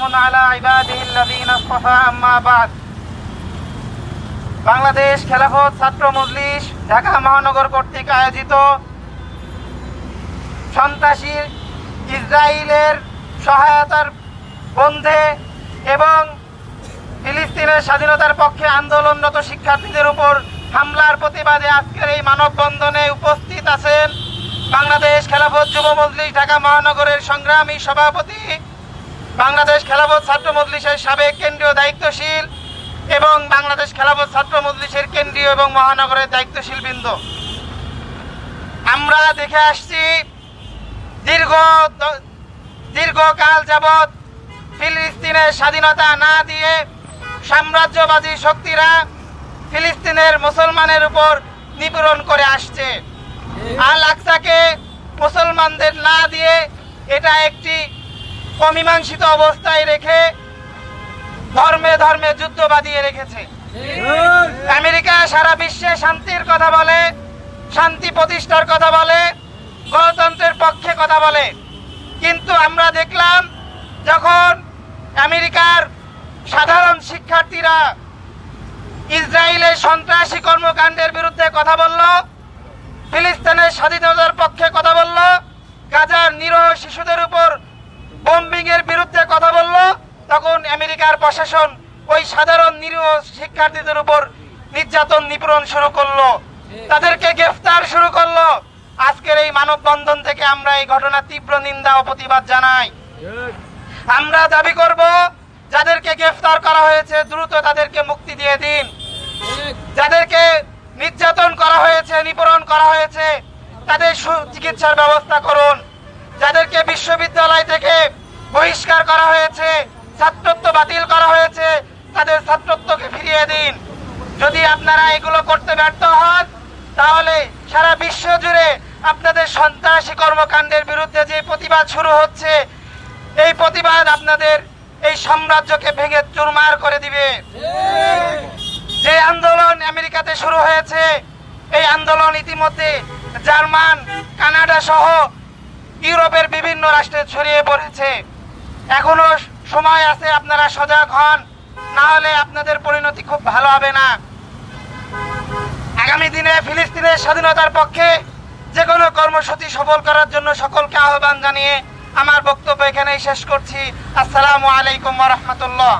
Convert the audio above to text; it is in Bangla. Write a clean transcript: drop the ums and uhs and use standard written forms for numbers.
সালামুন আলা ইবাদিহিল্লাযীনা ইসতাফা আম্মা বা'দ। বাংলাদেশ খেলাফত ছাত্র মজলিস ঢাকা মহানগর কর্তৃক আয়োজিত সন্ত্রাসী ইসরায়েলের সহায়তার বন্ধে এবং ফিলিস্তিনের স্বাধীনতার পক্ষে আন্দোলনরত শিক্ষার্থীদের উপর হামলার প্রতিবাদে আজকের এই মানববন্ধনে উপস্থিত আছেন বাংলাদেশ খেলাফত যুব মজলিস ঢাকা মহানগরের সংগ্রামী সভাপতি, বাংলাদেশ খেলাফত ছাত্র মজলিসের সাবেক কেন্দ্রীয় দায়িত্বশীল এবং বাংলাদেশ খেলাফত ছাত্র মজলিসের কেন্দ্রীয় এবং মহানগরের দায়িত্বশীল বৃন্দ। আমরা দেখে আসছি দীর্ঘকাল যাবৎ ফিলিস্তিনের স্বাধীনতা না দিয়ে সাম্রাজ্যবাদী শক্তিরা ফিলিস্তিনের মুসলমানের উপর নিপীড়ন করে আসছে। আল আকসাকে মুসলমানদের না দিয়ে এটা একটি অমীমাংসিত অবস্থায় রেখে ধর্মে ধর্মে যুদ্ধ বাঁধিয়ে রেখেছে। আমেরিকা সারা বিশ্বে শান্তির কথা বলে, শান্তি প্রতিষ্ঠার কথা বলে, গণতন্ত্রের পক্ষে কথা বলে, কিন্তু আমরা দেখলাম যখন আমেরিকার সাধারণ শিক্ষার্থীরা ইসরায়েলের সন্ত্রাসী কর্মকাণ্ডের বিরুদ্ধে কথা বলল, ফিলিস্তিনের স্বাধীনতার পক্ষে কথা বলল, গাজার নিরীহ শিশুদের উপর বোম্বিং এর বিরুদ্ধে কথা বলল, তখন আমেরিকার প্রশাসন ওই সাধারণ নিরীহ শিক্ষার্থীদের উপর নির্যাতন নিপীড়ন শুরু করলো, তাদেরকে গ্রেফতার শুরু করলো। আজকের এই মানববন্ধন থেকে আমরা এই ঘটনার তীব্র নিন্দা ও প্রতিবাদ জানাই। আমরা দাবি করব যাদেরকে গ্রেফতার করা হয়েছে দ্রুত তাদেরকে মুক্তি দিয়ে দিন, যাদেরকে নির্যাতন করা হয়েছে, নিপীড়ন করা হয়েছে তাদের চিকিৎসার ব্যবস্থা করুন, যাদেরকে বিশ্ববিদ্যালয় থেকে বহিষ্কার করা হয়েছে, ছাত্রত্ব বাতিল করা হয়েছে তাদের ছাত্রত্বকে ফিরিয়ে দিন। যদি আপনারা এগুলো করতে ব্যর্থ হন তাহলে সারা বিশ্ব জুড়ে আপনাদের সন্ত্রাসী কর্মকাণ্ডের বিরুদ্ধে যে প্রতিবাদ শুরু হচ্ছে এই প্রতিবাদ আপনাদের এই সাম্রাজ্যকে ভেঙে চুরমার করে দিবে। যে আন্দোলন আমেরিকাতে শুরু হয়েছে এই আন্দোলন ইতিমধ্যে জার্মান, কানাডা সহ ইউরোপের বিভিন্ন রাষ্ট্রে ছড়িয়ে পড়েছে। এখনো সময় আছে, আপনারা সজাগ হন, না হলে আপনাদের পরিণতি খুব ভালো হবে না। আগামী দিনে ফিলিস্তিনের স্বাধীনতার পক্ষে যে কোনো কর্মসূচি সফল করার জন্য সকলকে আহ্বান জানিয়ে আমার বক্তব্য এখানেই শেষ করছি। আসসালামু আলাইকুম ওয়া রাহমাতুল্লাহ।